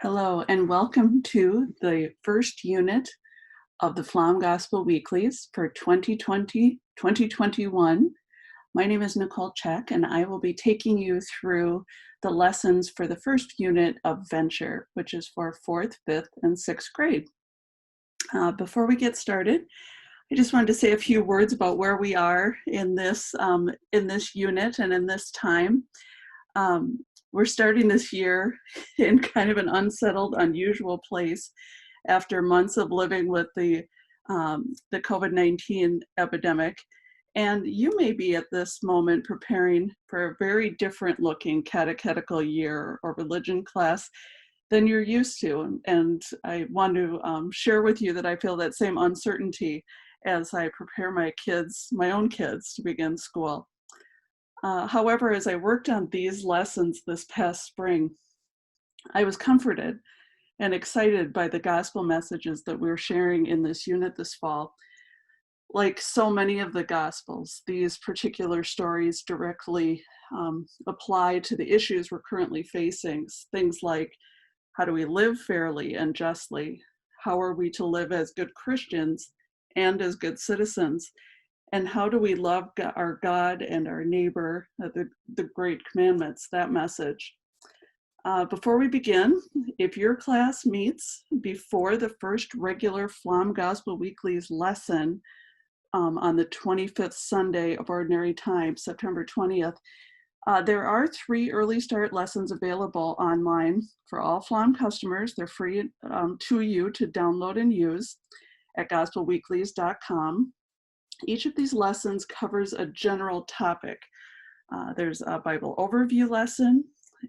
Hello, and welcome to the first unit of the Pflaum Gospel Weeklies for 2020-2021. My name is Nicole Check, and I will be taking you through the lessons for the first unit of Venture, which is for 4th, 5th, and 6th grade. Before we get started, I just wanted to say a few words about where we are in this unit and in this time. We're starting this year in kind of an unsettled, unusual place after months of living with the COVID-19 epidemic. And you may be at this moment preparing for a very different looking catechetical year or religion class than you're used to. And I want to share with you that I feel that same uncertainty as I prepare my own kids, to begin school. However, as I worked on these lessons this past spring, I was comforted and excited by the gospel messages that we're sharing in this unit this fall. Like so many of the gospels, these particular stories directly apply to the issues we're currently facing. Things like, how do we live fairly and justly? How are we to live as good Christians and as good citizens? And how do we love our God and our neighbor, the great commandments, that message. Before we begin, if your class meets before the first regular Pflaum Gospel Weeklies lesson on the 25th Sunday of Ordinary Time, September 20th, there are 3 early start lessons available online for all Pflaum customers. They're free to you to download and use at gospelweeklies.com. Each of these lessons covers a general topic. There's a Bible overview lesson,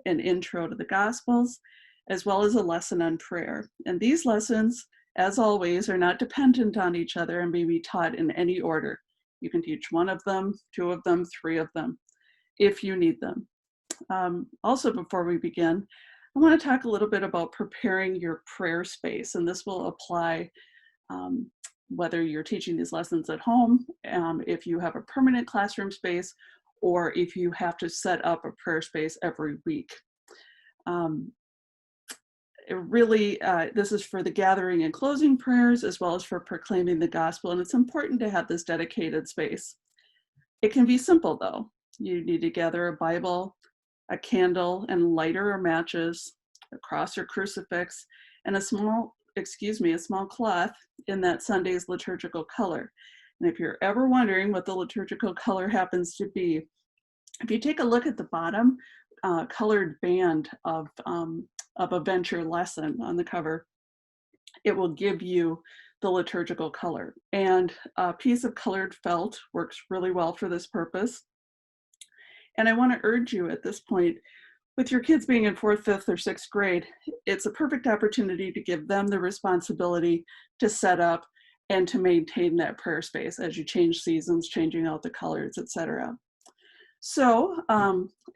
an intro to the Gospels, as well as a lesson on prayer. And these lessons, as always, are not dependent on each other and may be taught in any order. You can teach 1 of them, 2 of them, 3 of them, if you need them. Also, before we begin, I want to talk a little bit about preparing your prayer space, and this will apply whether you're teaching these lessons at home, if you have a permanent classroom space, or if you have to set up a prayer space every week. This is for the gathering and closing prayers, as well as for proclaiming the gospel, and it's important to have this dedicated space. It can be simple, though. You need to gather a Bible, a candle, and lighter or matches, a cross or crucifix, and a small cloth in that Sunday's liturgical color. And if you're ever wondering what the liturgical color happens to be, if you take a look at the bottom colored band of a Venture lesson on the cover, it will give you the liturgical color. And a piece of colored felt works really well for this purpose. And I want to urge you at this point, with your kids being in 4th, 5th, or 6th grade, it's a perfect opportunity to give them the responsibility to set up and to maintain that prayer space as you change seasons, changing out the colors, etc. So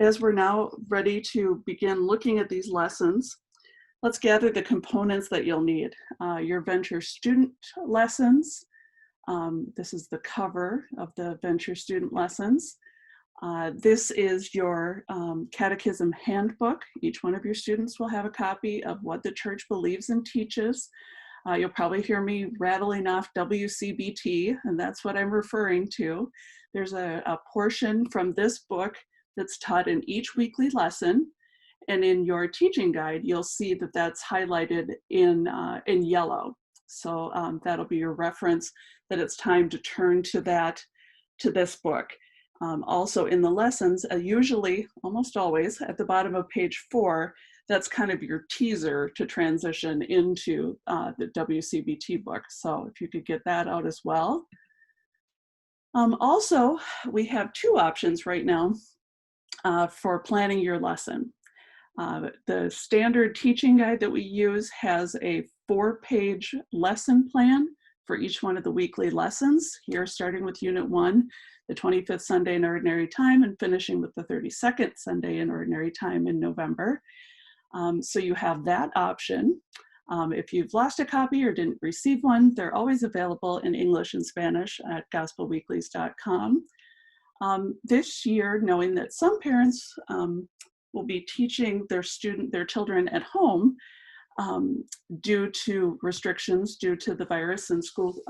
as we're now ready to begin looking at these lessons, let's gather the components that you'll need. Your Venture student lessons. This is the cover of the Venture student lessons. This is your catechism handbook. Each one of your students will have a copy of what the church believes and teaches. You'll probably hear me rattling off WCBT, and that's what I'm referring to. There's a portion from this book that's taught in each weekly lesson, and in your teaching guide, you'll see that that's highlighted in yellow. So that'll be your reference that it's time to turn to this book. Also in the lessons, usually, almost always, at the bottom of page 4, that's kind of your teaser to transition into the WCBT book. So if you could get that out as well. Also, we have 2 options right now for planning your lesson. The standard teaching guide that we use has a 4-page lesson plan for each one of the weekly lessons. Here, starting with Unit 1, the 25th Sunday in Ordinary Time, and finishing with the 32nd Sunday in Ordinary Time in November. So you have that option. If you've lost a copy or didn't receive one, they're always available in English and Spanish at gospelweeklies.com. This year, knowing that some parents will be teaching their children at home, due to restrictions, due to the virus and school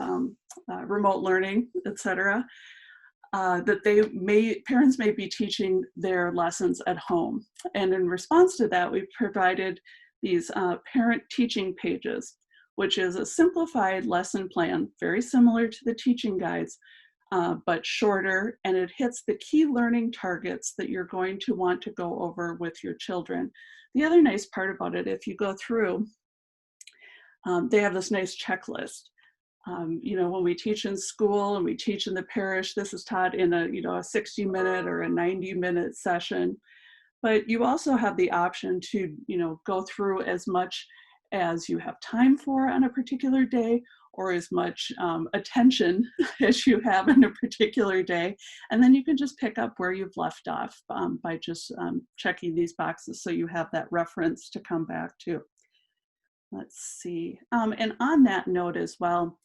remote learning, etc. That parents may be teaching their lessons at home. And in response to that, we've provided these parent teaching pages, which is a simplified lesson plan, very similar to the teaching guides, but shorter, and it hits the key learning targets that you're going to want to go over with your children. The other nice part about it, if you go through, they have this nice checklist. When we teach in school and we teach in the parish, this is taught in a 60-minute or a 90-minute session. But you also have the option to, go through as much as you have time for on a particular day, or as much attention as you have in a particular day. And then you can just pick up where you've left off by just checking these boxes so you have that reference to come back to. Let's see. And on that note as well,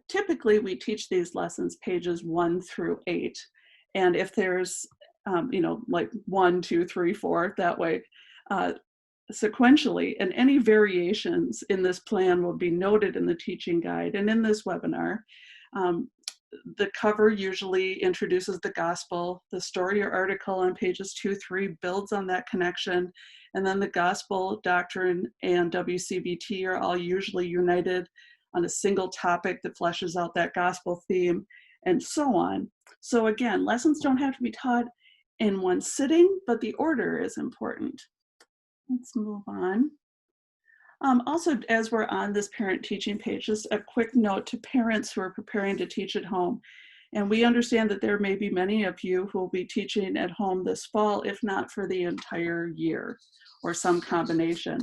typically we teach these lessons pages 1 through 8. And if there's, like 1, 2, 3, 4, that way, sequentially, and any variations in this plan will be noted in the teaching guide and in this webinar. The cover usually introduces the gospel. The story or article on pages 2, 3 builds on that connection. And then the gospel, doctrine, and WCBT are all usually united on a single topic that fleshes out that gospel theme, and so on. So again, lessons don't have to be taught in one sitting, but the order is important. Let's move on. Also, as we're on this parent teaching page, just a quick note to parents who are preparing to teach at home. And we understand that there may be many of you who will be teaching at home this fall, if not for the entire year, or some combination.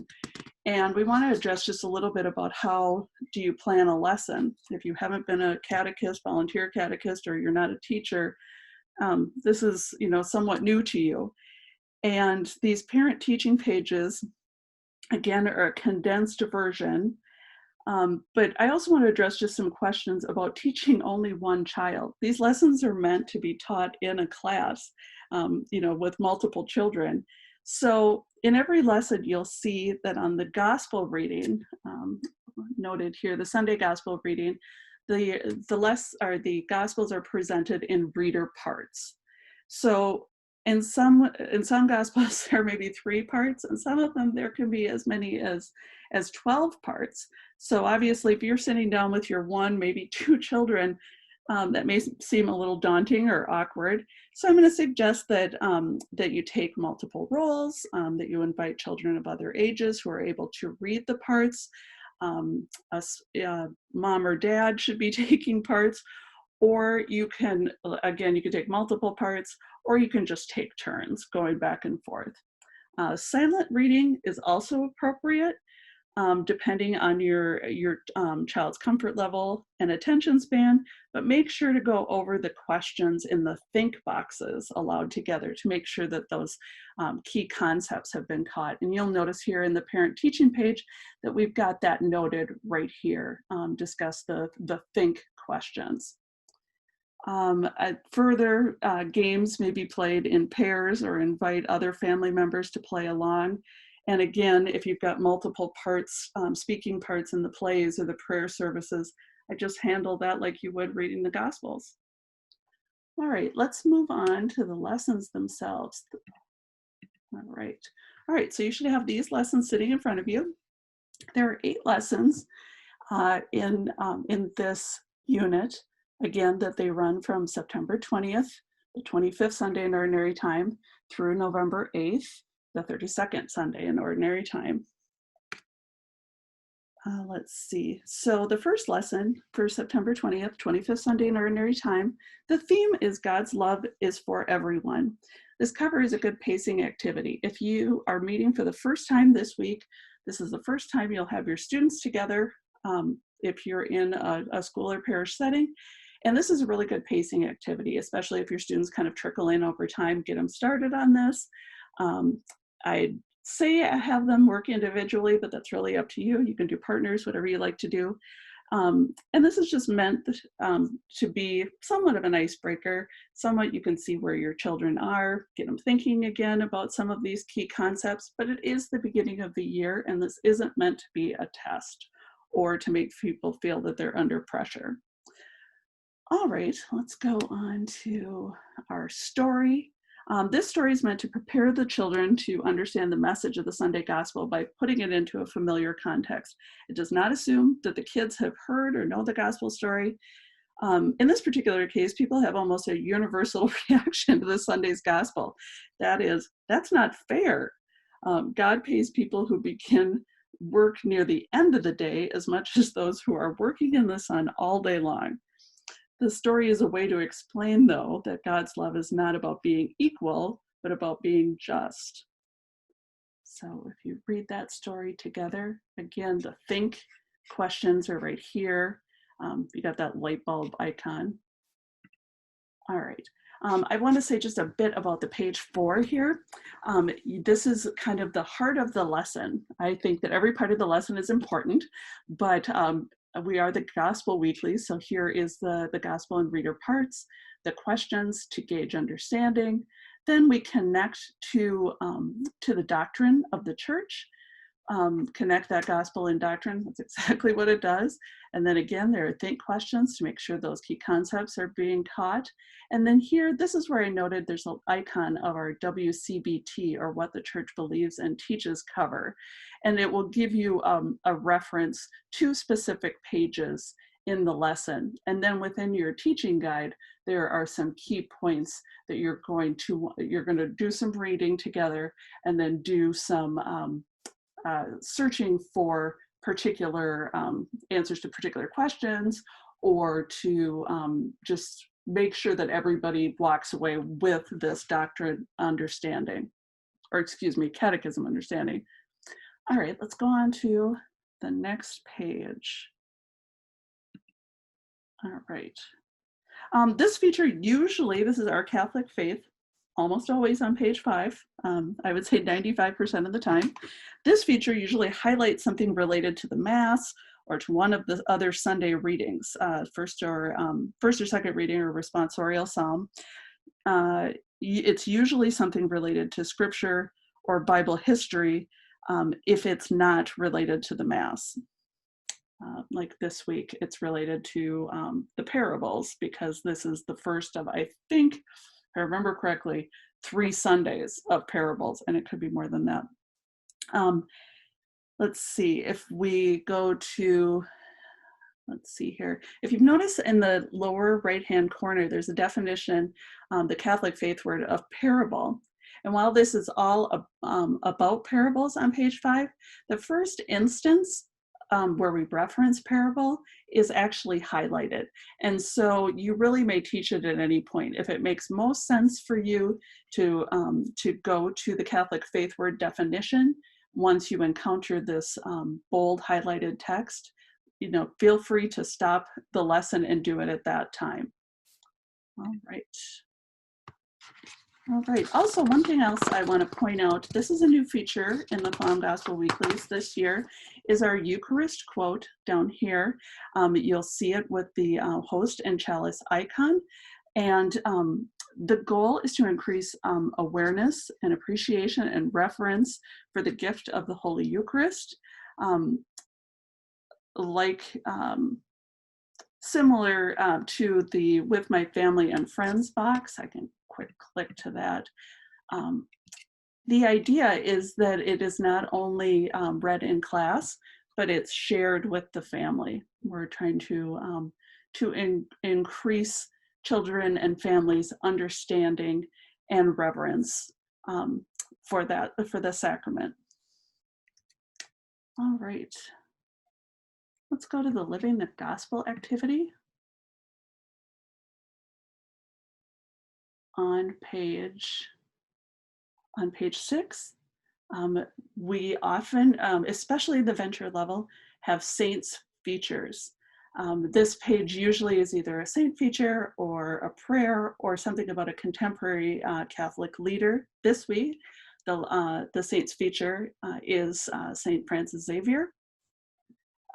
And we want to address just a little bit about how do you plan a lesson. If you haven't been a catechist, volunteer catechist, or you're not a teacher, this is somewhat new to you. And these parent teaching pages, again, are a condensed version. But I also want to address just some questions about teaching only one child. These lessons are meant to be taught in a class, with multiple children. So in every lesson, you'll see that on the gospel reading, noted here, the Sunday gospel reading, the gospels are presented in reader parts. So in some gospels, there may be 3 parts, and some of them there can be as many as 12 parts. So obviously, if you're sitting down with your 1, maybe 2 children, that may seem a little daunting or awkward. So I'm going to suggest that that you take multiple roles, that you invite children of other ages who are able to read the parts. Mom or dad should be taking parts, or you can take multiple parts, or you can just take turns going back and forth. Silent reading is also appropriate, depending on your child's comfort level and attention span, but make sure to go over the questions in the think boxes aloud together to make sure that those key concepts have been caught. And you'll notice here in the parent teaching page that we've got that noted right here. Discuss the think questions. Further, games may be played in pairs or invite other family members to play along. And again, if you've got multiple parts, speaking parts in the plays or the prayer services, I just handle that like you would reading the Gospels. All right, let's move on to the lessons themselves. All right, so you should have these lessons sitting in front of you. There are 8 lessons in this unit, again, that they run from September 20th, the 25th Sunday in Ordinary Time, through November 8th, the 32nd Sunday in Ordinary Time. Let's see. So the first lesson for September 20th, 25th Sunday in Ordinary Time, the theme is God's love is for everyone. This cover is a good pacing activity. If you are meeting for the first time this week, this is the first time you'll have your students together if you're in a school or parish setting. And this is a really good pacing activity, especially if your students kind of trickle in over time, get them started on this. I'd say I have them work individually, but that's really up to you. You can do partners, whatever you like to do. And this is just meant to be somewhat of an icebreaker, somewhat you can see where your children are, get them thinking again about some of these key concepts, but it is the beginning of the year, and this isn't meant to be a test or to make people feel that they're under pressure. All right, let's go on to our story. This story is meant to prepare the children to understand the message of the Sunday gospel by putting it into a familiar context. It does not assume that the kids have heard or know the gospel story. In this particular case, people have almost a universal reaction to the Sunday's gospel. That's not fair. God pays people who begin work near the end of the day as much as those who are working in the sun all day long. The story is a way to explain, though, that God's love is not about being equal, but about being just. So if you read that story together, again, the think questions are right here. You got that light bulb icon. All right. I want to say just a bit about the page 4 here. This is kind of the heart of the lesson. I think that every part of the lesson is important, but we are the Gospel Weeklies, so here is the Gospel and Reader parts, the questions to gauge understanding. Then we connect to the doctrine of the church, connect that gospel and doctrine. That's exactly what it does. And then again, there are think questions to make sure those key concepts are being taught. And then here, this is where I noted there's an icon of our WCBT, or what the church believes and teaches cover. And it will give you a reference to specific pages in the lesson. And then within your teaching guide, there are some key points that you're going to do some reading together and then do some searching for particular answers to particular questions, or to just make sure that everybody walks away with this doctrine understanding, or excuse me, catechism understanding. All right, let's go on to the next page. All right. This feature usually, this is our Catholic faith, almost always on page 5. I would say 95% of the time. This feature usually highlights something related to the Mass or to one of the other Sunday readings, first or second reading or responsorial psalm. It's usually something related to Scripture or Bible history if it's not related to the Mass. Like this week, it's related to the parables, because this is the first of, I think, if I remember correctly, 3 Sundays of parables, and it could be more than that. Let's see, if we go to, let's see here. If you've noticed in the lower right-hand corner, there's a definition, the Catholic faith word of parable. And while this is all about parables on page 5, the first instance where we reference parable is actually highlighted. And so you really may teach it at any point. If it makes most sense for you to go to the Catholic faith word definition, once you encounter this bold highlighted text, feel free to stop the lesson and do it at that time. All right. All right. Also, one thing else I want to point out, this is a new feature in the Pflaum Gospel Weeklies this year, is our Eucharist quote down here. You'll see it with the host and chalice icon. And the goal is to increase awareness and appreciation and reverence for the gift of the Holy Eucharist. Similar to the With My Family and Friends box, I can quick click to that. The idea is that it is not only read in class, but it's shared with the family. We're trying to increase children and families' understanding and reverence for the sacrament. All right. Let's go to the Living the Gospel activity on page 6. We often, especially the venture level, have saints features. This page usually is either a saint feature or a prayer or something about a contemporary Catholic leader. This week, the saints feature is Saint Francis Xavier.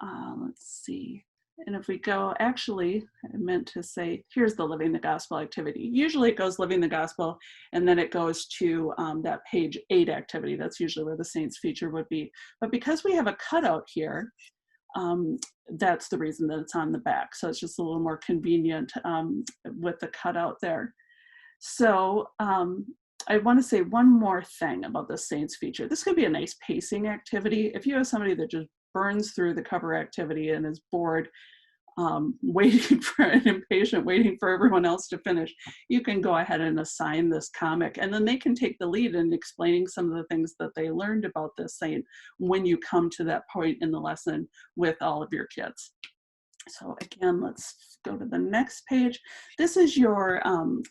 Let's see. And if we go, actually, I meant to say, here's the Living the Gospel activity. Usually it goes Living the Gospel, and then it goes to that page 8 activity. That's usually where the Saints feature would be. But because we have a cutout here, that's the reason that it's on the back. So it's just a little more convenient with the cutout there. So I want to say one more thing about the Saints feature. This could be a nice pacing activity. If you have somebody that just burns through the cover activity and is bored, waiting for and impatient, waiting for everyone else to finish, you can go ahead and assign this comic, and then they can take the lead in explaining some of the things that they learned about this saint when you come to that point in the lesson with all of your kids. So again, let's go to the next page. This is your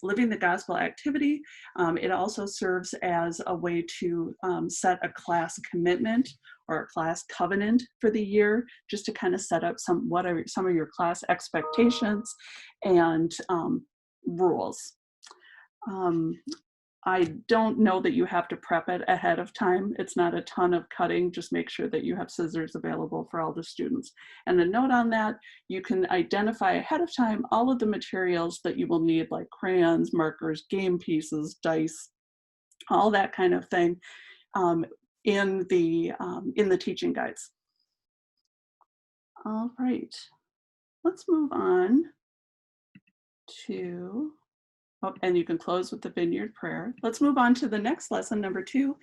Living the Gospel activity. It also serves as a way to set a class commitment or a class covenant for the year, just to kind of set up what are some of your class expectations and rules. I don't know that you have to prep it ahead of time. It's not a ton of cutting. Just make sure that you have scissors available for all the students. And a note on that, you can identify ahead of time all of the materials that you will need, like crayons, markers, game pieces, dice, all that kind of thing in the teaching guides. All right, let's move on to, oh, and you can close with the Vineyard Prayer. Let's move on to the next lesson. Number 2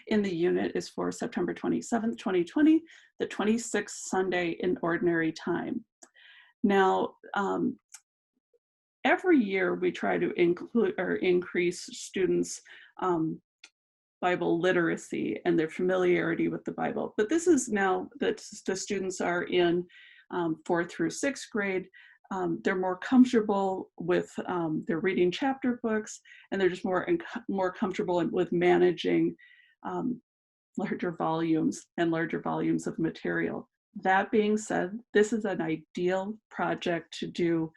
in the unit is for September 27th, 2020, the 26th Sunday in Ordinary Time. Now, every year we try to include or increase students' Bible literacy and their familiarity with the Bible. But this is now that the students are in 4th through 6th grade. They're more comfortable with their reading chapter books, and they're just more comfortable with managing larger volumes of material. That being said, this is an ideal project to do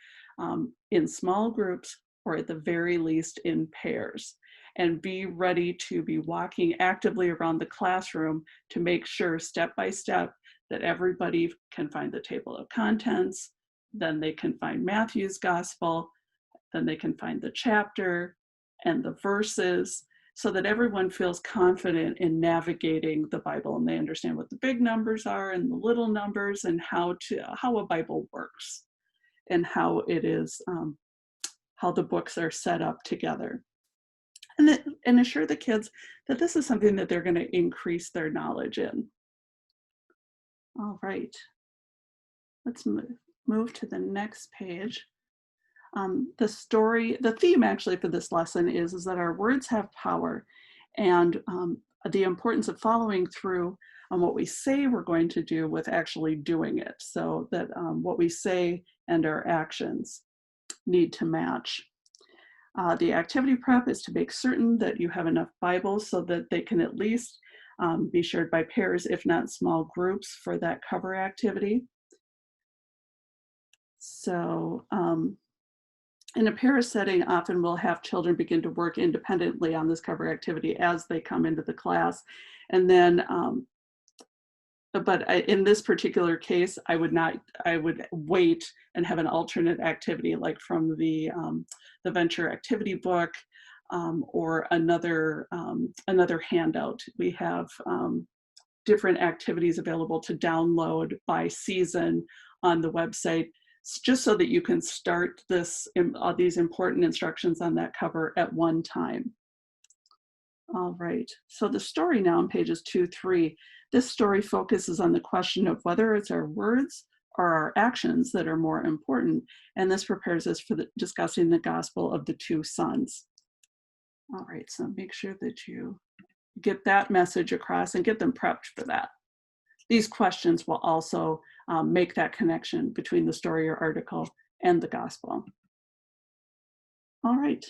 in small groups, or at the very least in pairs, and be ready to be walking actively around the classroom to make sure step by step that everybody can find the table of contents, then they can find Matthew's gospel, then they can find the chapter and the verses, so that everyone feels confident in navigating the Bible and they understand what the big numbers are and the little numbers and how a Bible works and how it is, how the books are set up together. And assure the kids that this is something that they're going to increase their knowledge in. All right, let's move to the next page. The theme actually for this lesson is that our words have power, and the importance of following through on what we say we're going to do with actually doing it, so that what we say and our actions need to match. The activity prep is to make certain that you have enough Bibles so that they can at least be shared by pairs, if not small groups, for that cover activity. So in a pair setting, often we'll have children begin to work independently on this cover activity as they come into the class. And then, in this particular case, I would wait and have an alternate activity, like from the Venture activity book or another handout. We have different activities available to download by season on the website, just so that you can start these important instructions on that cover at one time. All right, so the story now on pages 2-3, this story focuses on the question of whether it's our words or our actions that are more important, and this prepares us for discussing the gospel of the 2 sons. All right, so make sure that you get that message across and get them prepped for that. These questions will also make that connection between the story or article and the gospel. All right.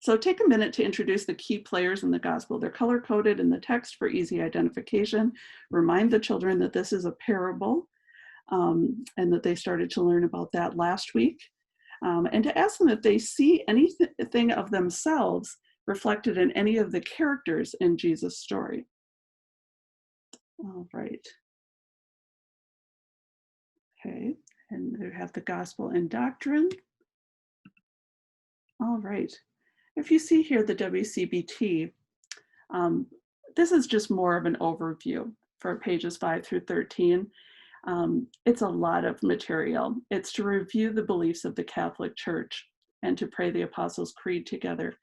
So take a minute to introduce the key players in the gospel. They're color-coded in the text for easy identification. Remind the children that this is a parable and that they started to learn about that last week. And to ask them if they see anything of themselves reflected in any of the characters in Jesus' story. All right. Okay, And we have the gospel and doctrine. All right. If you see here the WCBT, um, this is just more of an overview for pages 5 through 13. It's a lot of material. It's to review the beliefs of the Catholic Church and to pray the Apostles' Creed together.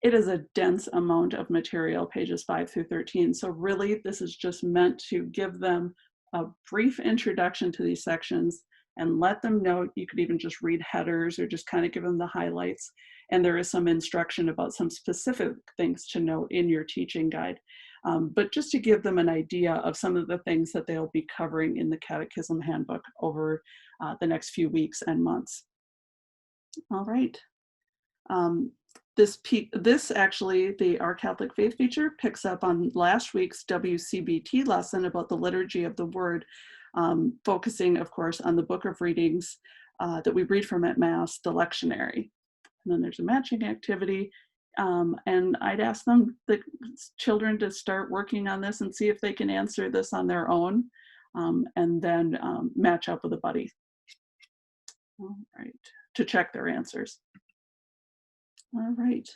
It is a dense amount of material, pages 5 through 13. So really, this is just meant to give them a brief introduction to these sections and let them know. You could even just read headers or just kind of give them the highlights. And there is some instruction about some specific things to note in your teaching guide. But just to give them an idea of some of the things that they'll be covering in the Catechism Handbook over the next few weeks and months. All right. This actually, Our Catholic Faith feature picks up on last week's WCBT lesson about the liturgy of the word, focusing, of course, on the book of readings that we read from at Mass, the lectionary. And then there's a matching activity. And I'd ask them, the children, to start working on this and see if they can answer this on their own, and then match up with a buddy. All right, to check their answers. All right.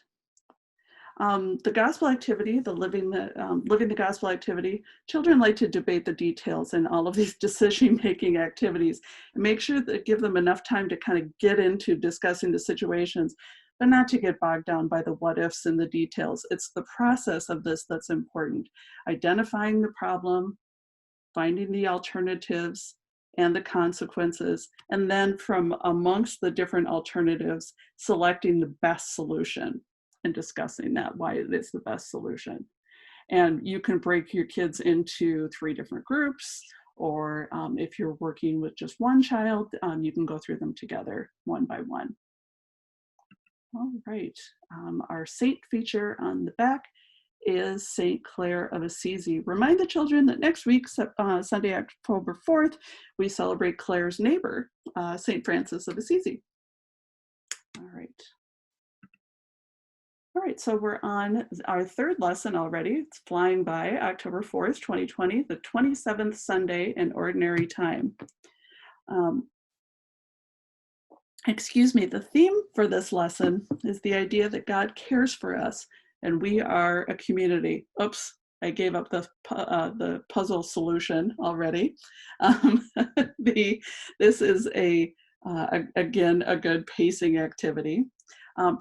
The gospel activity, the living the gospel activity, children like to debate the details in all of these decision-making activities and make sure that give them enough time to kind of get into discussing the situations, but not to get bogged down by the what ifs and the details. It's the process of this that's important. Identifying the problem, finding the alternatives and the consequences, and then from amongst the different alternatives, selecting the best solution and discussing that, why it is the best solution. And you can break your kids into 3 different groups, or if you're working with just one child, you can go through them together one by one. All right, our saint feature on the back is St. Clare of Assisi. Remind the children that next week, Sunday, October 4th, we celebrate Clare's neighbor, St. Francis of Assisi. All right. All right, so we're on our 3rd lesson already. It's flying by, October 4th, 2020, the 27th Sunday in Ordinary Time. The theme for this lesson is the idea that God cares for us and we are a community. Oops, I gave up the puzzle solution already. This is again a good pacing activity.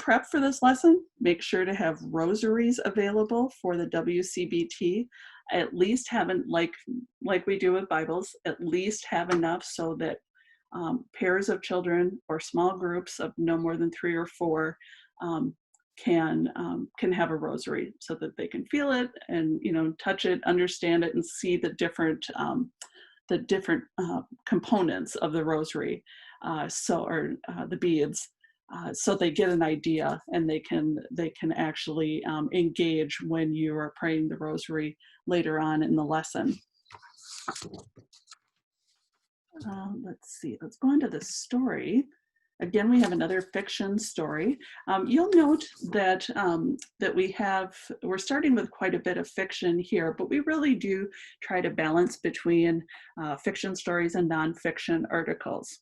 Prep for this lesson, make sure to have rosaries available for the WCBT. At least have, like we do with Bibles, at least have enough so that pairs of children or small groups of no more than 3 or 4 can have a rosary, so that they can feel it and touch it, understand it, and see the different components of the rosary, the beads, so they get an idea and they can actually engage when you are praying the rosary later on in the lesson. Let's see, let's go into the story. Again, we have another fiction story. You'll note that we're starting with quite a bit of fiction here, but we really do try to balance between fiction stories and nonfiction articles.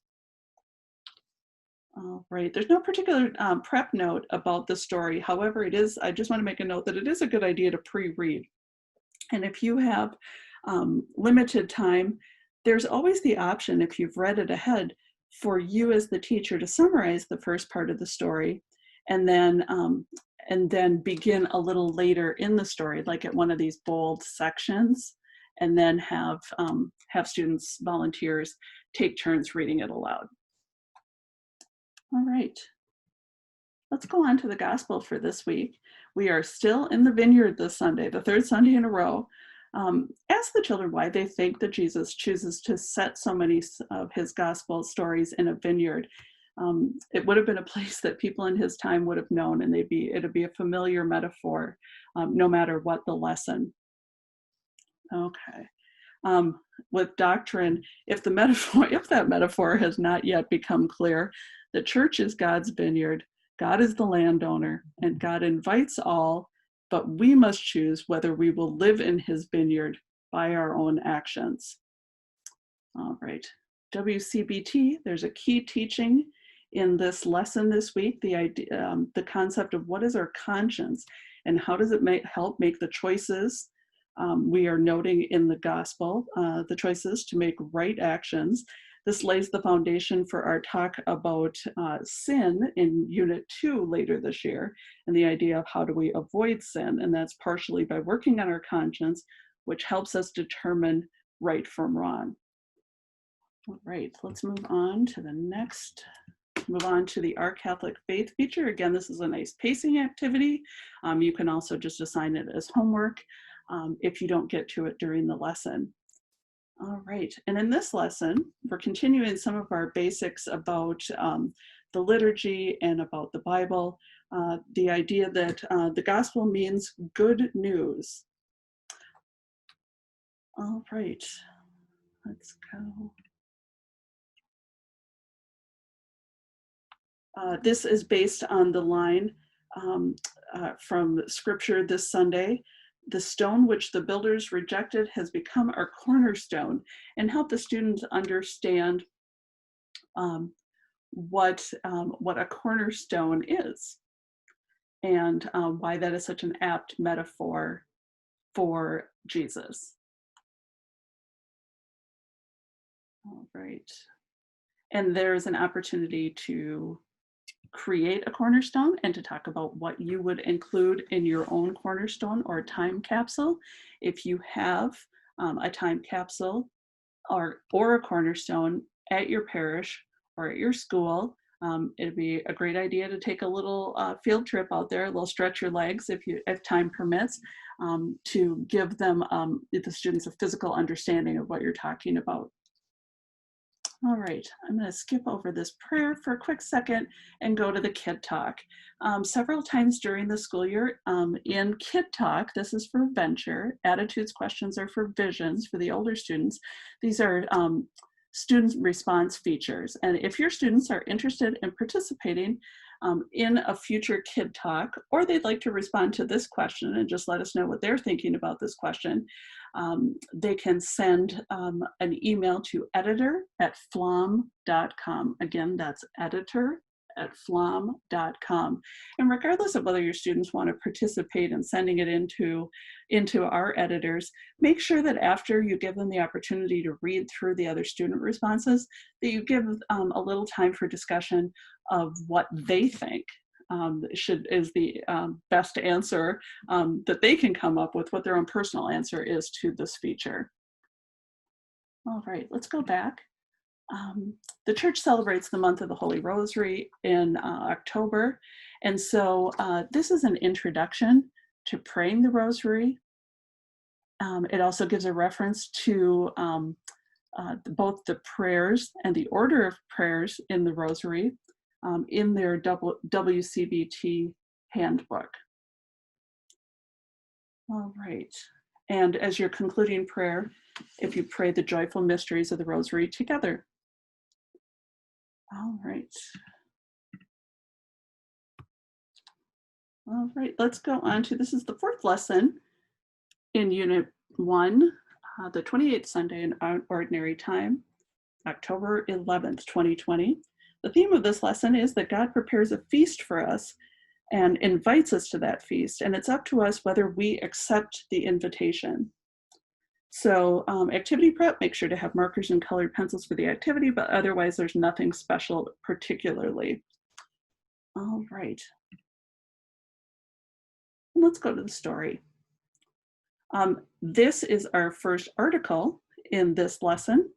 All right, there's no particular prep note about the story. However, I just want to make a note that it is a good idea to pre-read. And if you have limited time, there's always the option, if you've read it ahead, for you as the teacher to summarize the first part of the story and then begin a little later in the story, like at one of these bold sections, and then have students, volunteers, take turns reading it aloud. All right, let's go on to the gospel for this week. We are still in the vineyard this Sunday, the 3rd Sunday in a row. Ask the children why they think that Jesus chooses to set so many of his gospel stories in a vineyard. It would have been a place that people in his time would have known, and it'd be a familiar metaphor, no matter what the lesson. Okay. With doctrine, if that metaphor has not yet become clear, the church is God's vineyard, God is the landowner, and God invites all, but we must choose whether we will live in his vineyard by our own actions. All right. WCBT, there's a key teaching in this lesson this week, the concept of what is our conscience and how does it help make the choices we are noting in the gospel, the choices to make right actions. This lays the foundation for our talk about sin in Unit 2 later this year, and the idea of how do we avoid sin, and that's partially by working on our conscience, which helps us determine right from wrong. All right, let's move on to the Our Catholic Faith feature. Again, this is a nice pacing activity. You can also just assign it as homework if you don't get to it during the lesson. All right, and in this lesson, we're continuing some of our basics about the liturgy and about the Bible, the idea that the gospel means good news. All right, let's go. This is based on the line from Scripture this Sunday. The stone which the builders rejected has become our cornerstone, and help the students understand what a cornerstone is and why that is such an apt metaphor for Jesus. All right. And there's an opportunity to create a cornerstone and to talk about what you would include in your own cornerstone or time capsule. If you have a time capsule or a cornerstone at your parish or at your school, it'd be a great idea to take a little field trip out there, a little stretch your legs if time permits, to give them, the students, a physical understanding of what you're talking about. All right, I'm going to skip over this prayer for a quick second and go to the Kid Talk. Several times during the school year in Kid Talk, this is for Venture, attitudes questions are for Visions for the older students. These are student response features. And if your students are interested in participating in a future Kid Talk, or they'd like to respond to this question and just let us know what they're thinking about this question, they can send an email to editor@pflaum.com. Again, that's editor@pflaum.com. And regardless of whether your students want to participate in sending it into our editors, make sure that after you give them the opportunity to read through the other student responses, that you give a little time for discussion of what they think is the best answer that they can come up with, what their own personal answer is to this feature. All right, let's go back. The church celebrates the month of the Holy Rosary in October, and so this is an introduction to praying the Rosary. It also gives a reference to both the prayers and the order of prayers in the Rosary in their WCBT handbook. All right, and as your concluding prayer, if you pray the joyful mysteries of the Rosary together. All right. All right, let's go on to, this is the fourth lesson in Unit 1, the 28th Sunday in Ordinary Time, October 11th, 2020. The theme of this lesson is that God prepares a feast for us and invites us to that feast, and it's up to us whether we accept the invitation. So activity prep, make sure to have markers and colored pencils for the activity, but otherwise there's nothing special particularly. All right. Let's go to the story. This is our first article in this lesson.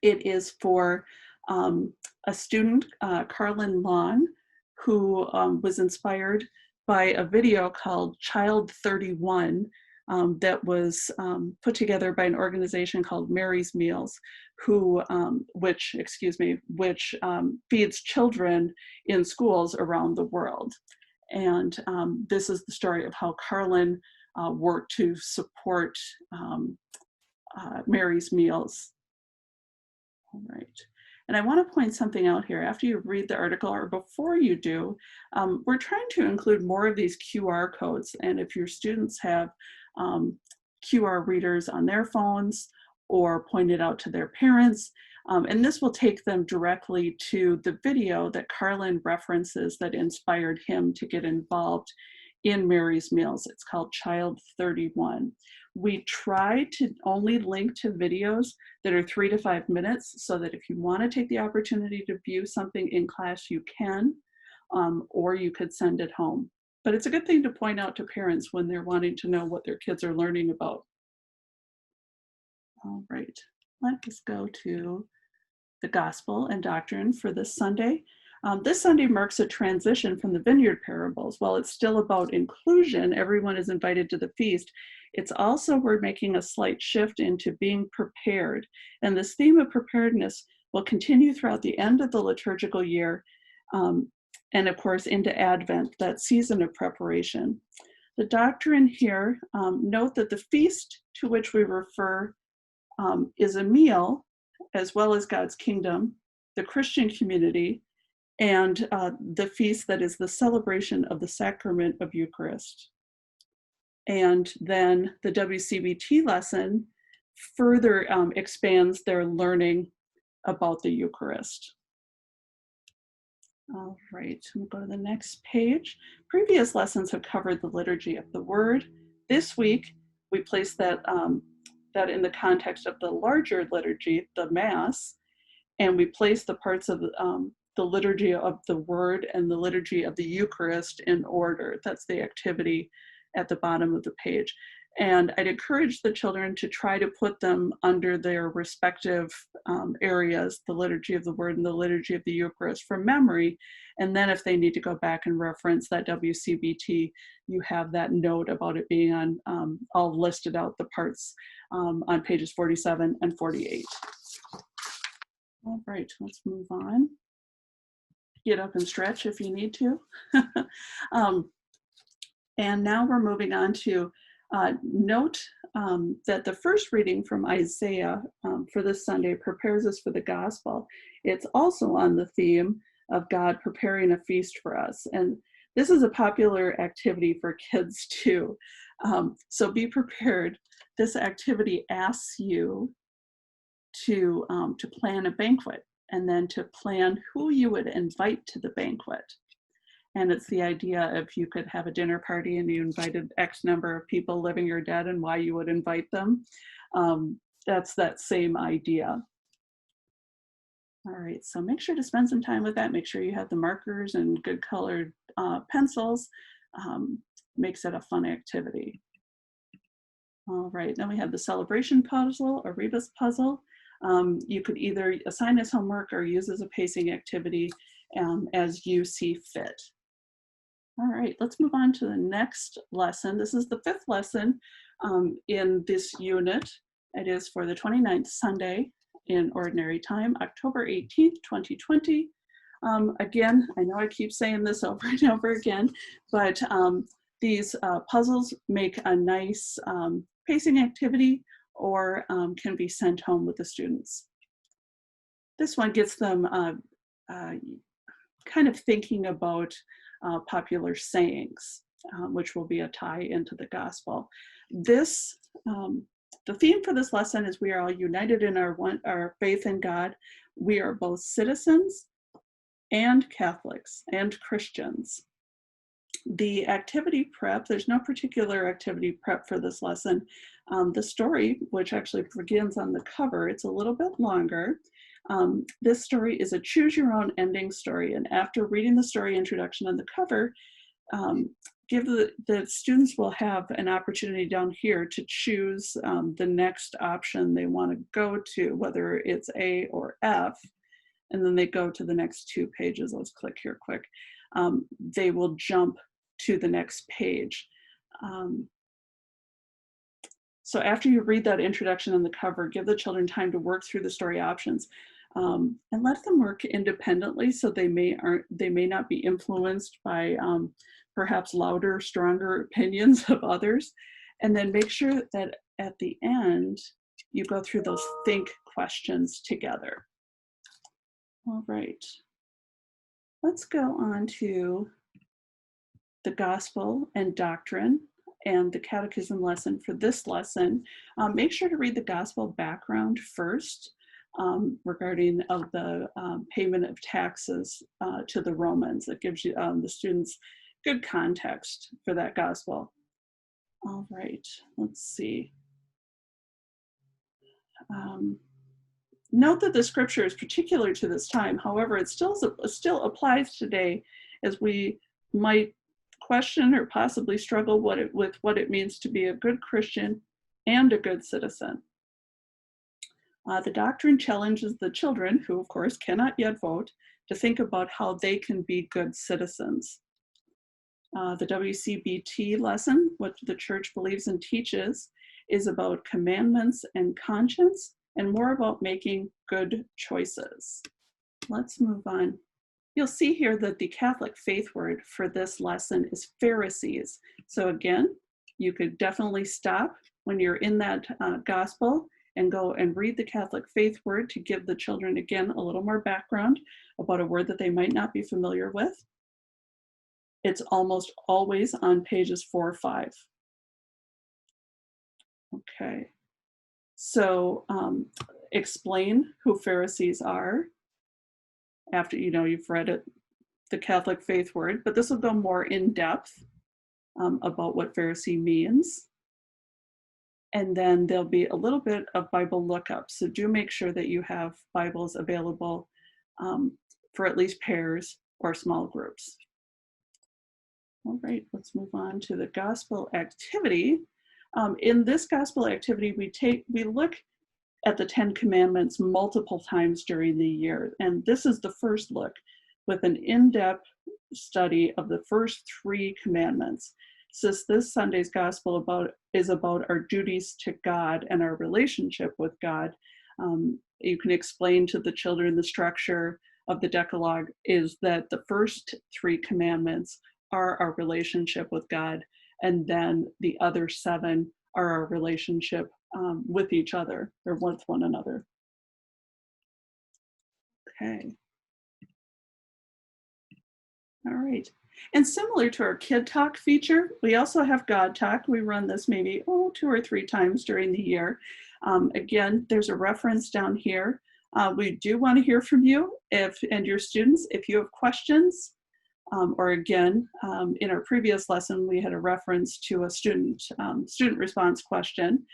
It is for a student, Carlin Long, who was inspired by a video called Child 31 that was put together by an organization called Mary's Meals, which feeds children in schools around the world. And this is the story of how Carlin worked to support Mary's Meals. All right. And I want to point something out here. After you read the article, or before you do, we're trying to include more of these QR codes. And if your students have QR readers on their phones or point it out to their parents, And this will take them directly to the video that Carlin references that inspired him to get involved in Mary's Meals. It's called Child 31. We try to only link to videos that are 3 to 5 minutes so that if you want to take the opportunity to view something in class, you can, or you could send it home. But it's a good thing to point out to parents when they're wanting to know what their kids are learning about. All right, let's go to the gospel and doctrine for this Sunday. This Sunday marks a transition from the vineyard parables. While it's still about inclusion, everyone is invited to the feast. It's also, we're making a slight shift into being prepared. And this theme of preparedness will continue throughout the end of the liturgical year, and of course into Advent, that season of preparation. The doctrine here, note that the feast to which we refer is a meal, as well as God's kingdom, the Christian community, and the feast that is the celebration of the sacrament of Eucharist. And then the WCBT lesson further expands their learning about the Eucharist. All right, we'll go to the next page. Previous lessons have covered the liturgy of the Word. This week, we place that in the context of the larger liturgy, the Mass, and we place the parts of the liturgy of the Word and the liturgy of the Eucharist in order. That's the activity at the bottom of the page. And I'd encourage the children to try to put them under their respective areas, the liturgy of the Word and the liturgy of the Eucharist, from memory. And then if they need to go back and reference that WCBT, you have that note about it being on all listed out, the parts on pages 47 and 48. All right, let's move on. Get up and stretch if you need to. And now we're moving on to note that the first reading from Isaiah for this Sunday prepares us for the gospel. It's also on the theme of God preparing a feast for us. And this is a popular activity for kids too. So be prepared. This activity asks you to plan a banquet and then to plan who you would invite to the banquet. And it's the idea of you could have a dinner party and you invited X number of people, living or dead, and why you would invite them. That's that same idea. All right, so make sure to spend some time with that. Make sure you have the markers and good colored pencils. Makes it a fun activity. All right, then we have the celebration puzzle, or rebus puzzle. You could either assign as homework or use as a pacing activity as you see fit. All right, let's move on to the next lesson. This is the fifth lesson in this unit. It is for the 29th Sunday in Ordinary Time, October 18th, 2020. Again, I know I keep saying this over and over again, but these puzzles make a nice pacing activity or can be sent home with the students. This one gets them kind of thinking about popular sayings, which will be a tie into the gospel. This, the theme for this lesson is we are all united in our faith in God. We are both citizens and Catholics and Christians. The activity prep, there's no particular activity prep for this lesson. The story, which actually begins on the cover, it's a little bit longer. This story is a choose your own ending story. And after reading the story introduction on the cover, the students will have an opportunity down here to choose the next option they want to go to, whether it's A or F. And then they go to the next 2 pages. Let's click here quick. They will jump to the next page. So after you read that introduction on the cover, give the children time to work through the story options and let them work independently so they may not be influenced by perhaps louder, stronger opinions of others. And then make sure that at the end, you go through those think questions together. All right, let's go on to the gospel and doctrine and the catechism lesson for this lesson. Make sure to read the gospel background first. regarding of the payment of taxes to the Romans. It gives you the students good context for that gospel. All right, let's see. Note that the scripture is particular to this time. However, it still applies today, as we might question or possibly struggle with what it means to be a good Christian and a good citizen. The doctrine challenges the children, who of course cannot yet vote, to think about how they can be good citizens. The WCBT lesson, what the church believes and teaches, is about commandments and conscience, and more about making good choices. Let's move on. You'll see here that the Catholic faith word for this lesson is Pharisees. So again, you could definitely stop when you're in that gospel and go and read the Catholic faith word to give the children, again, a little more background about a word that they might not be familiar with. It's almost always on pages 4 or 5. Okay, so explain who Pharisees are after you've read it, the Catholic faith word, but this will go more in depth about what Pharisee means. And then there'll be a little bit of Bible lookup. So do make sure that you have Bibles available for at least pairs or small groups. All right, let's move on to the gospel activity. In this gospel activity, we look at the 10 Commandments multiple times during the year. And this is the first look with an in-depth study of the first 3 commandments. Since this Sunday's gospel is about our duties to God and our relationship with God, you can explain to the children the structure of the Decalogue is that the first 3 commandments are our relationship with God, and then the other 7 are our relationship with each other or with one another. Okay. All right. And similar to our Kid Talk feature, we also have God Talk. We run this maybe 2 or 3 times during the year. Again, there's a reference down here. We do want to hear from you and your students if you have questions. Or again, in our previous lesson, we had a reference to a student response question.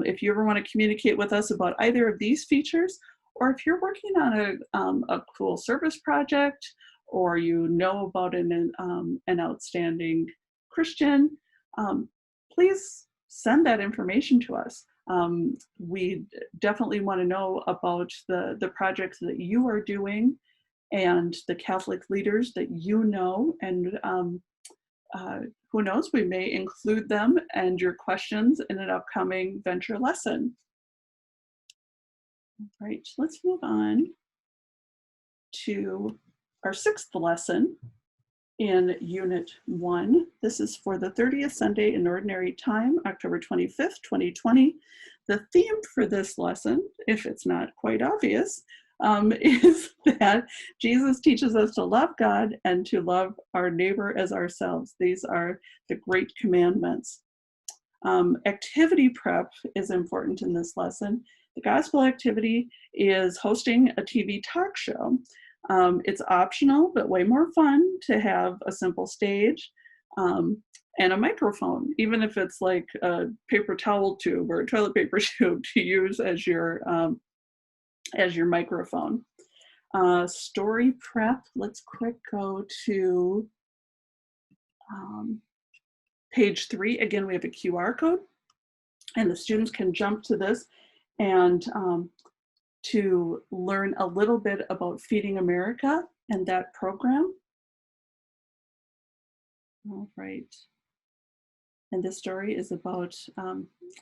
If you ever want to communicate with us about either of these features, or if you're working on a cool service project, or you know about an outstanding Christian, please send that information to us. We definitely want to know about the projects that you are doing and the Catholic leaders that you know, and who knows, we may include them and your questions in an upcoming venture lesson. All right, let's move on to our 6th lesson in Unit 1. This is for the 30th Sunday in Ordinary Time, October 25th, 2020. The theme for this lesson, if it's not quite obvious, is that Jesus teaches us to love God and to love our neighbor as ourselves. These are the great commandments. Activity prep is important in this lesson. The gospel activity is hosting a TV talk show. It's optional, but way more fun to have a simple stage and a microphone, even if it's like a paper towel tube or a toilet paper tube to use as your microphone. Story prep, let's quick go to page 3. Again, we have a QR code, and the students can jump to this and to learn a little bit about Feeding America and that program. All right. And this story is about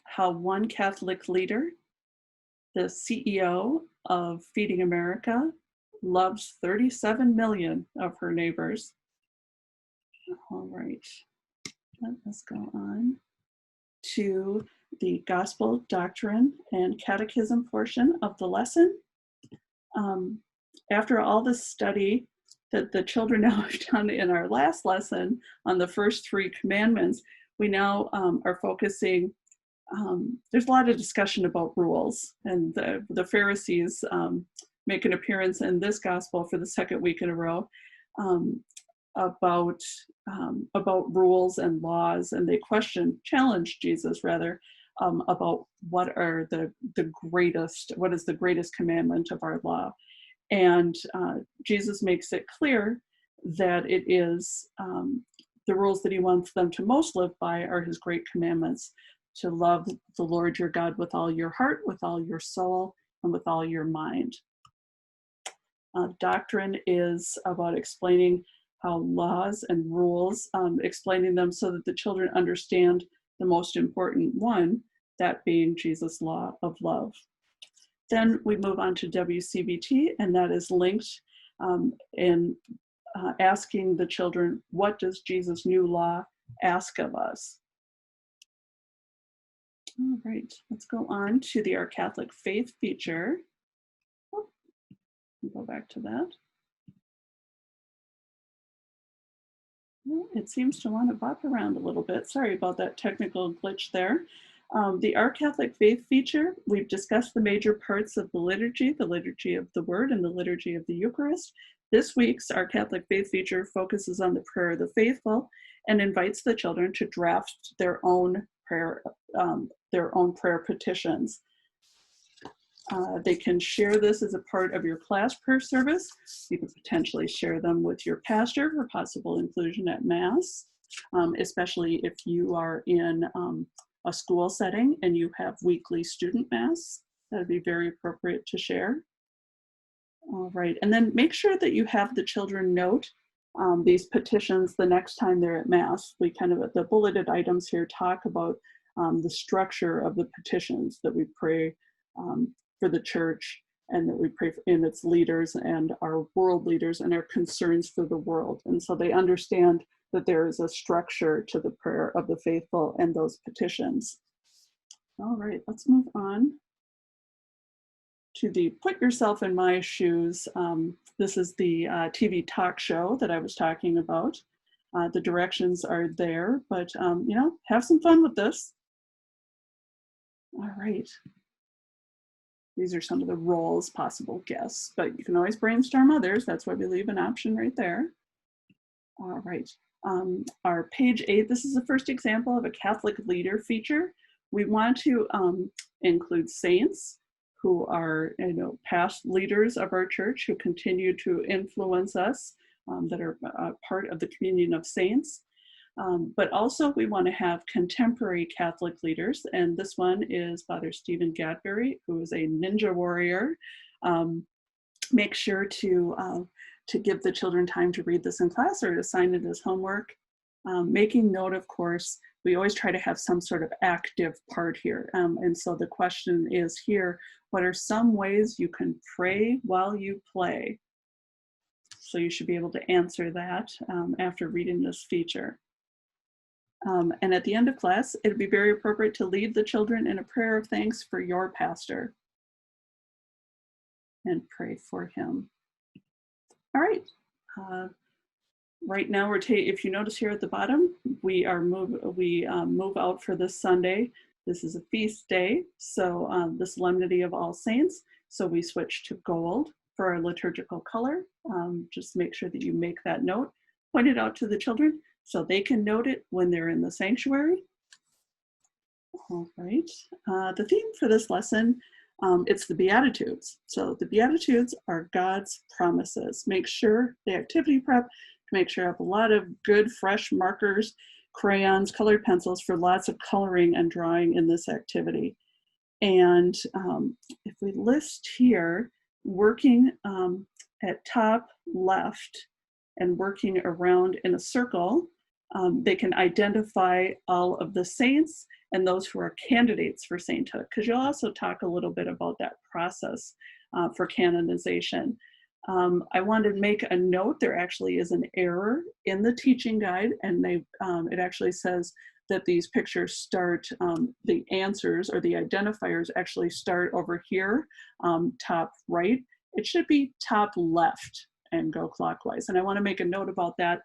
how one Catholic leader, the CEO of Feeding America, loves 37 million of her neighbors. All right, let us go on to the Gospel, Doctrine, and Catechism portion of the lesson. After all the study that the children now have done in our last lesson on the first 3 commandments, we now are focusing there's a lot of discussion about rules, and the Pharisees make an appearance in this gospel for the second week in a row um, about rules and laws, and they challenge Jesus rather about what is the greatest commandment of our law. And Jesus makes it clear that it is the rules that he wants them to most live by are his great commandments: to love the Lord your God with all your heart, with all your soul, and with all your mind. Doctrine is about explaining how laws and rules, explaining them so that the children understand the most important one, that being Jesus' law of love. Then we move on to WCBT, and that is linked in asking the children, what does Jesus' new law ask of us? All right, let's go on to the Our Catholic Faith feature. Go back to that. It seems to want to bop around a little bit. Sorry about that technical glitch there. The Our Catholic Faith feature, we've discussed the major parts of the liturgy of the Word, and the liturgy of the Eucharist. This week's Our Catholic Faith feature focuses on the prayer of the faithful and invites the children to draft their own prayer petitions. They can share this as a part of your class prayer service. You can potentially share them with your pastor for possible inclusion at Mass, especially if you are in a school setting and you have weekly student Mass. That would be very appropriate to share. All right, and then make sure that you have the children note these petitions the next time they're at Mass. We kind of, the bulleted items here, talk about the structure of the petitions that we pray for the church, and that we pray in its leaders and our world leaders and our concerns for the world. And so they understand that there is a structure to the prayer of the faithful and those petitions. All right, let's move on to the Put Yourself in My Shoes. This is the TV talk show that I was talking about. The directions are there, but have some fun with this. All right. These are some of the roles, possible guests, but you can always brainstorm others. That's why we leave an option right there. All right, our page 8, this is the first example of a Catholic leader feature. We want to include saints who are past leaders of our church who continue to influence us, that are part of the communion of saints. But also we want to have contemporary Catholic leaders, and this one is Father Stephen Gadbury, who is a ninja warrior. Make sure to give the children time to read this in class or to assign it as homework. Making note, of course, we always try to have some sort of active part here. And so the question is here, what are some ways you can pray while you play? So you should be able to answer that after reading this feature. And at the end of class, it'd be very appropriate to lead the children in a prayer of thanks for your pastor and pray for him. All right. Right now, if you notice here at the bottom, we move out for this Sunday. This is a feast day, so the Solemnity of All Saints. So we switch to gold for our liturgical color. Just make sure that you make that note, point it out to the children, so they can note it when they're in the sanctuary. All right, the theme for this lesson, it's the Beatitudes. So the Beatitudes are God's promises. Make sure the activity prep, make sure I have a lot of good fresh markers, crayons, colored pencils for lots of coloring and drawing in this activity. And if we list here, working at top left, and working around in a circle, they can identify all of the saints and those who are candidates for sainthood, because you'll also talk a little bit about that process for canonization. I wanted to make a note, there actually is an error in the teaching guide, and it actually says that these pictures start, the answers or the identifiers actually start over here, top right. It should be top left and go clockwise. And I want to make a note about that.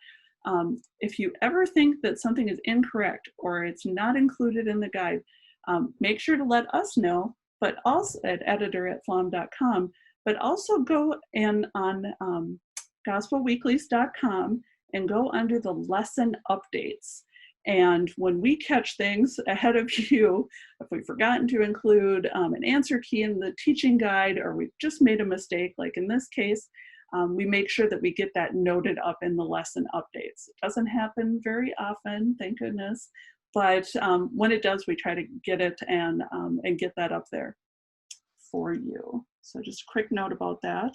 If you ever think that something is incorrect or it's not included in the guide, make sure to let us know, but also at editor@pflaum.com, but also go and on gospelweeklies.com and go under the lesson updates. And when we catch things ahead of you, if we've forgotten to include an answer key in the teaching guide, or we've just made a mistake, like in this case, we make sure that we get that noted up in the lesson updates. It doesn't happen very often, thank goodness, but when it does, we try to get it and get that up there for you. So just a quick note about that.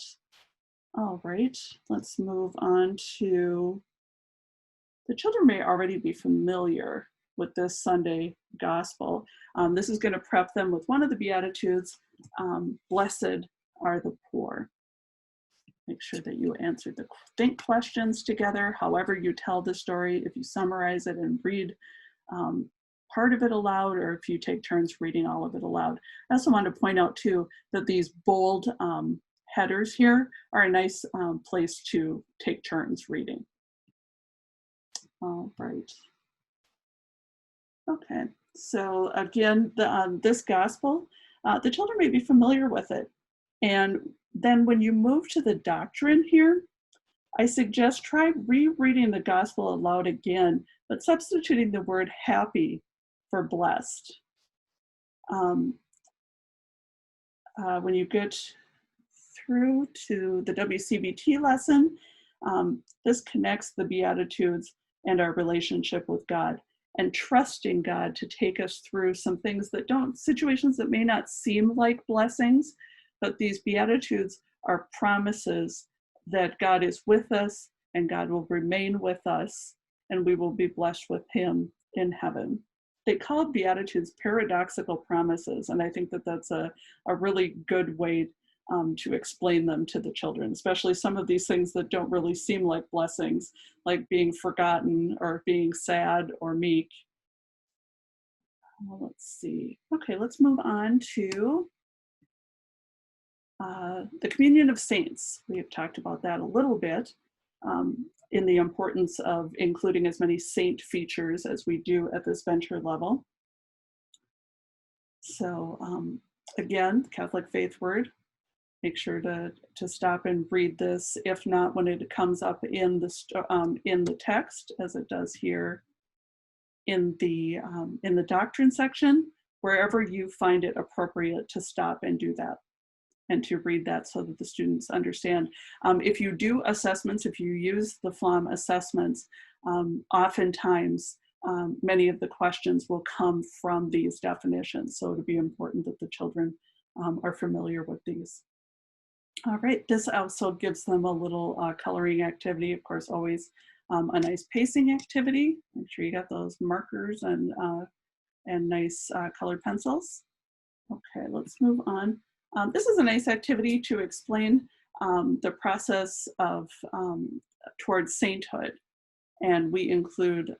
All right, let's move on to, the children may already be familiar with this Sunday gospel. This is going to prep them with one of the Beatitudes, blessed are the poor. Make sure that you answer the think questions together, however you tell the story, if you summarize it and read part of it aloud, or if you take turns reading all of it aloud. I also want to point out too that these bold headers here are a nice place to take turns reading. All right. Okay, so again, this gospel, the children may be familiar with it. And then when you move to the doctrine here, I suggest try rereading the gospel aloud again, but substituting the word happy for blessed. When you get through to the WCBT lesson, this connects the Beatitudes and our relationship with God, and trusting God to take us through some things that situations that may not seem like blessings, but these Beatitudes are promises that God is with us and God will remain with us and we will be blessed with him in heaven. They call Beatitudes paradoxical promises, and I think that that's a really good way to explain them to the children, especially some of these things that don't really seem like blessings, like being forgotten or being sad or meek. Let's see. Okay, let's move on to the communion of saints. We have talked about that a little bit in the importance of including as many saint features as we do at this venture level. So again, Catholic faith word. Make sure to stop and read this, if not when it comes up in the text, as it does here in the doctrine section, wherever you find it appropriate to stop and do that, and to read that so that the students understand. If you do assessments, if you use the Pflaum assessments, oftentimes many of the questions will come from these definitions, so it'll be important that the children are familiar with these. All right, this also gives them a little coloring activity, of course, always a nice pacing activity. Make sure you got those markers and nice colored pencils. Okay, let's move on. This is a nice activity to explain the process of towards sainthood. And we include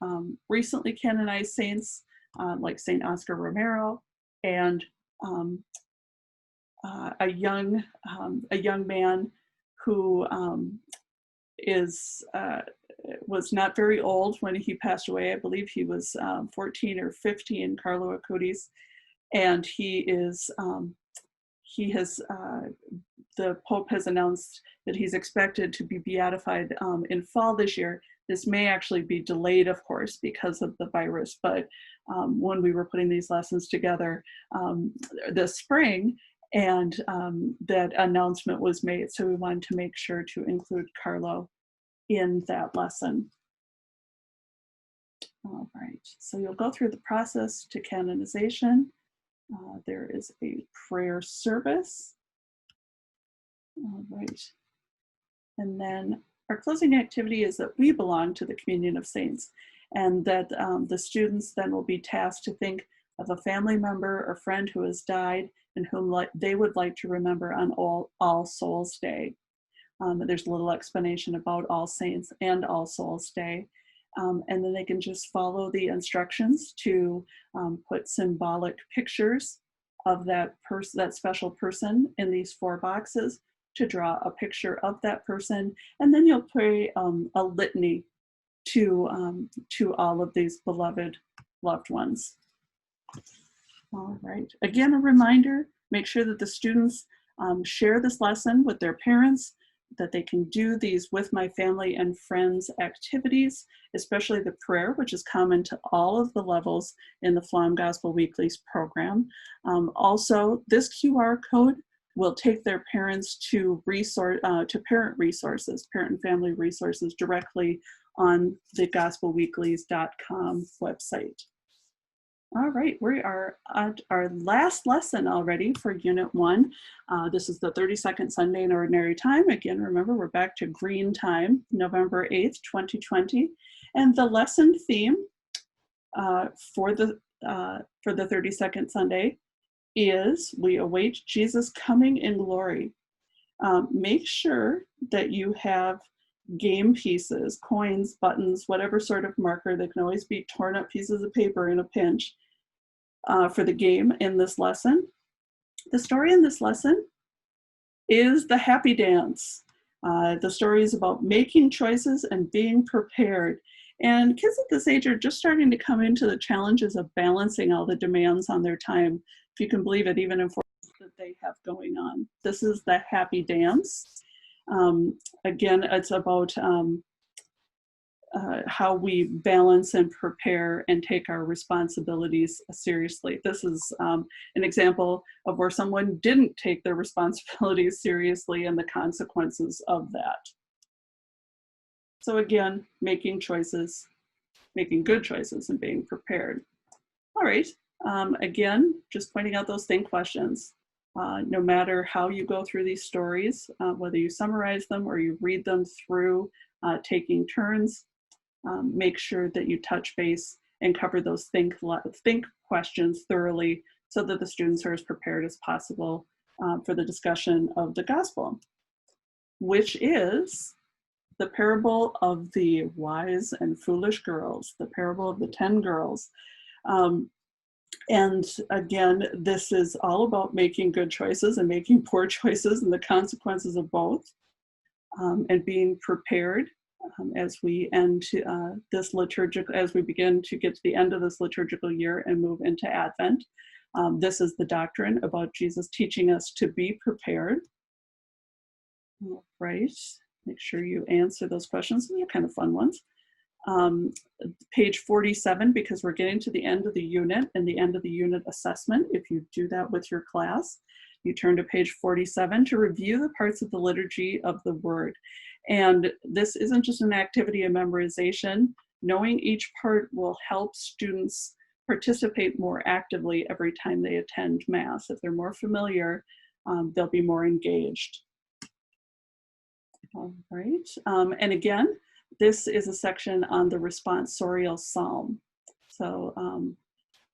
recently canonized saints like Saint Oscar Romero, and a young man who was not very old when he passed away. I believe he was 14 or 15, Carlo Acutis, and the Pope has announced that he's expected to be beatified in fall this year. This may actually be delayed, of course, because of the virus, but when we were putting these lessons together this spring, and that announcement was made, so we wanted to make sure to include Carlo in that lesson. All right, so you'll go through the process to canonization. There is a prayer service. All right, and then our closing activity is that we belong to the communion of saints, and that the students then will be tasked to think of a family member or friend who has died and whom they would like to remember on All Souls Day. There's a little explanation about All Saints and All Souls Day. And then they can just follow the instructions to put symbolic pictures of that special person in these 4 boxes, to draw a picture of that person, and then you'll pray a litany to all of these beloved loved ones. All right. Again, a reminder, make sure that the students share this lesson with their parents, that they can do these with my family and friends activities, especially the prayer, which is common to all of the levels in the Pflaum Gospel Weeklies program. Also, this QR code will take their parents to parent resources, parent and family resources directly on the gospelweeklies.com website. All right, we are at our last lesson already for Unit 1. This is the 32nd Sunday in Ordinary Time. Again, remember, we're back to green time, November 8th, 2020. And the lesson theme for the 32nd Sunday is We Await Jesus Coming in Glory. Make sure that you have game pieces, coins, buttons, whatever sort of marker. They can always be torn up pieces of paper in a pinch for the game in this lesson. The story in this lesson is the happy dance. The story is about making choices and being prepared. And kids at this age are just starting to come into the challenges of balancing all the demands on their time, if you can believe it, even in that they have going on. This is the happy dance. Again, it's about how we balance and prepare and take our responsibilities seriously. This is an example of where someone didn't take their responsibilities seriously and the consequences of that. So again, making choices, making good choices and being prepared. All right, again, just pointing out those think questions. No matter how you go through these stories, whether you summarize them or you read them through taking turns, make sure that you touch base and cover those think questions thoroughly so that the students are as prepared as possible for the discussion of the gospel, which is the parable of the wise and foolish girls, the parable of the 10 girls. And again, this is all about making good choices and making poor choices and the consequences of both, and being prepared as we end as we begin to get to the end of this liturgical year and move into Advent. This is the doctrine about Jesus teaching us to be prepared. All right, make sure you answer those questions. They're kind of fun ones. Page 47, because we're getting to the end of the unit and the end of the unit assessment. If you do that with your class, you turn to page 47 to review the parts of the liturgy of the word. And this isn't just an activity of memorization. Knowing each part will help students participate more actively every time they attend Mass. If they're more familiar, they'll be more engaged. All right, and again, this is a section on the responsorial psalm. So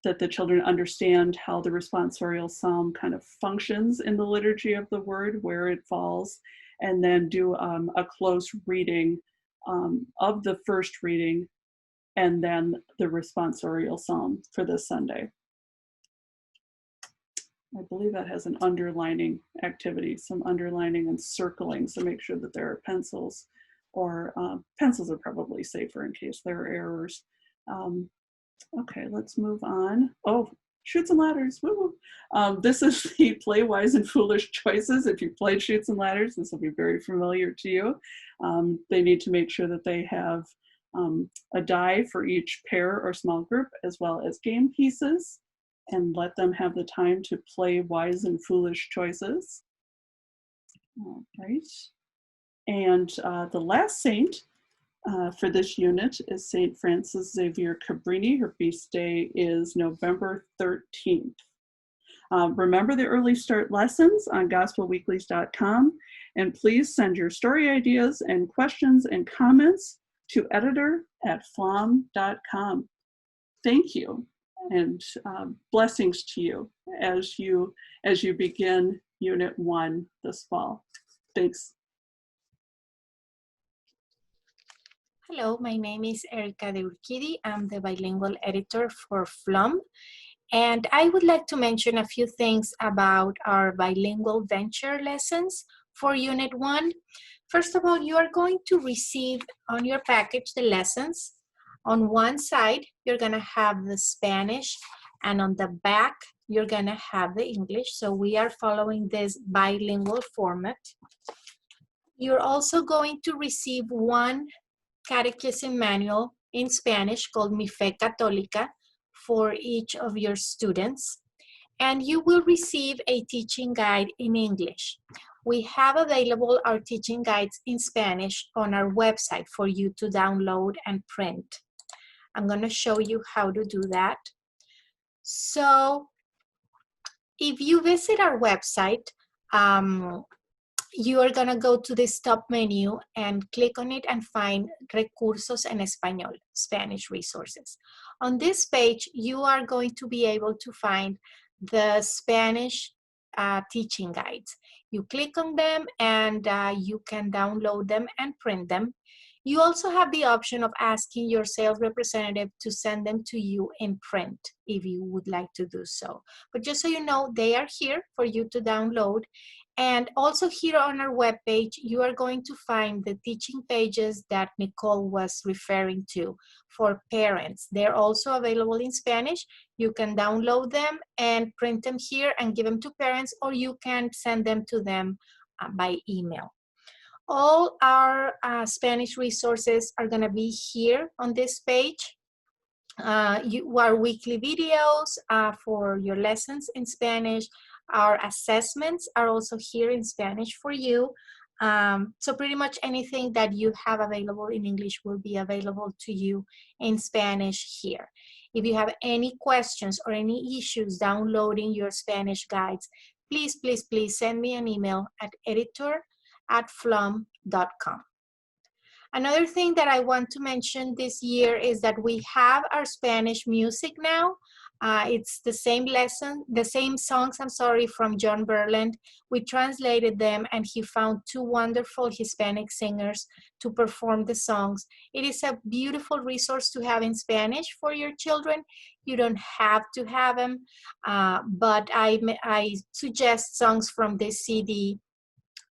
that the children understand how the responsorial psalm kind of functions in the liturgy of the word, where it falls, and then do a close reading of the first reading and then the responsorial psalm for this Sunday. I believe that has an underlining activity, some underlining and circling, so make sure that there are pencils, or pencils are probably safer in case there are errors. Okay, let's move on. Oh, Chutes and Ladders, woo! This is the Play Wise and Foolish Choices. If you played Chutes and Ladders, this will be very familiar to you. They need to make sure that they have a die for each pair or small group, as well as game pieces, and let them have the time to play wise and foolish choices. All right. And the last saint for this unit is St. Frances Xavier Cabrini. Her feast day is November 13th. Remember the early start lessons on gospelweeklies.com, and please send your story ideas and questions and comments to editor@pflaum.com. Thank you, and blessings to you as you begin Unit 1 this fall. Thanks. Hello, my name is Erica de Urquidi. I'm the bilingual editor for Pflaum, and I would like to mention a few things about our bilingual venture lessons for Unit 1. First of all, you are going to receive on your package the lessons. On one side, you're going to have the Spanish and on the back, you're gonna have the English. So we are following this bilingual format. You're also going to receive one catechism manual in Spanish called Mi Fe Católica for each of your students. And you will receive a teaching guide in English. We have available our teaching guides in Spanish on our website for you to download and print. I'm going to show you how to do that. So if you visit our website, you are going to go to this top menu and click on it and find Recursos en Español, Spanish resources. On this page, you are going to be able to find the Spanish teaching guides. You click on them and you can download them and print them. You also have the option of asking your sales representative to send them to you in print if you would like to do so. But just so you know, they are here for you to download. And also here on our webpage, you are going to find the teaching pages that Nicole was referring to for parents. They're also available in Spanish. You can download them and print them here and give them to parents, or you can send them to them by email. All our Spanish resources are gonna be here on this page. Our weekly videos for your lessons in Spanish. Our assessments are also here in Spanish for you. So pretty much anything that you have available in English will be available to you in Spanish here. If you have any questions or any issues downloading your Spanish guides, please, please, please send me an email at editor@pflaum.com. Another thing that I want to mention this year is that we have our Spanish music now. It's the same lesson, the same songs, I'm sorry, from John Berland. We translated them and he found two wonderful Hispanic singers to perform the songs. It is a beautiful resource to have in Spanish for your children. You don't have to have them, but I suggest songs from this CD.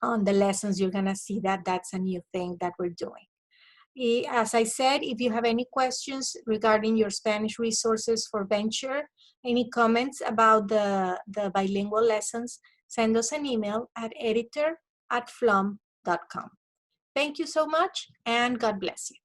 On the lessons, you're gonna see that that's a new thing that we're doing. As I said, if you have any questions regarding your Spanish resources for Venture, any comments about the bilingual lessons, send us an email at editor@pflaum.com. Thank you so much and God bless you.